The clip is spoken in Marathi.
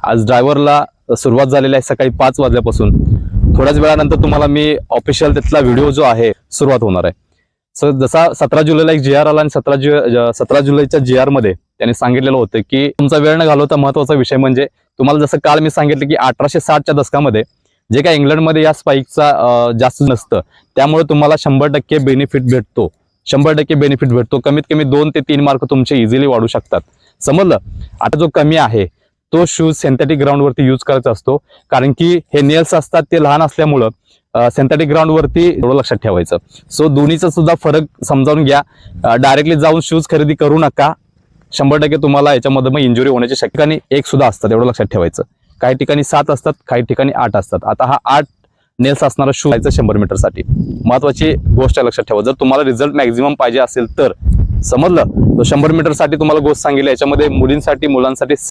आज ड्रायव्हरला सुरुवात झालेली आहे सकाळी 5 वाजल्यापासून. थोड्याच वेळानंतर तुम्हाला मी ऑफिशियल त्यातला व्हिडिओ जो आहे सुरुवात होणार आहे. सो जसा 17 जुलैला एक GR आला आणि 17 जुलैच्या GR मध्ये त्यांनी सांगितलेलं होतं की तुमचा वेळ न घालवता महत्वाचा विषय म्हणजे तुम्हाला जसं काल मी सांगितलं की 1860च्या दशकामध्ये जे काय इंग्लंडमध्ये या स्पाईकचा जास्त नसतं त्यामुळे तुम्हाला 100% बेनिफिट भेटतो. 100% बेनिफिट भेटतो. कमीत कमी 2 ते 3 मार्क तुमचे इझिली वाढू शकतात. समजलं. आता जो कमी आहे तो शूज सिंथेटिक ग्राउंडवरती यूज करायचा असतो, कारण की हे नेल्स असतात ते लहान असल्यामुळं सिंथेटिक ग्राउंडवरती एवढं लक्षात ठेवायचं. सो दोन्हीचा सुद्धा फरक समजावून घ्या. डायरेक्टली जाऊन शूज खरेदी करू नका. 100% तुम्हाला याच्यामध्ये मग इंजुरी होण्याची शक्यता एक सुद्धा असतात, एवढं लक्षात ठेवायचं. काही ठिकाणी 7 असतात, काही ठिकाणी 8 असतात. आता हा 8 नेल्स असणारा शूज आहे 100 मीटरसाठी. महत्वाची गोष्ट लक्षात ठेवा. जर तुम्हाला रिझल्ट मॅक्झिमम पाहिजे असेल तर समजलं, तर 100 मीटरसाठी तुम्हाला गोष्ट सांगितली. याच्यामध्ये मुलींसाठी मुलांसाठी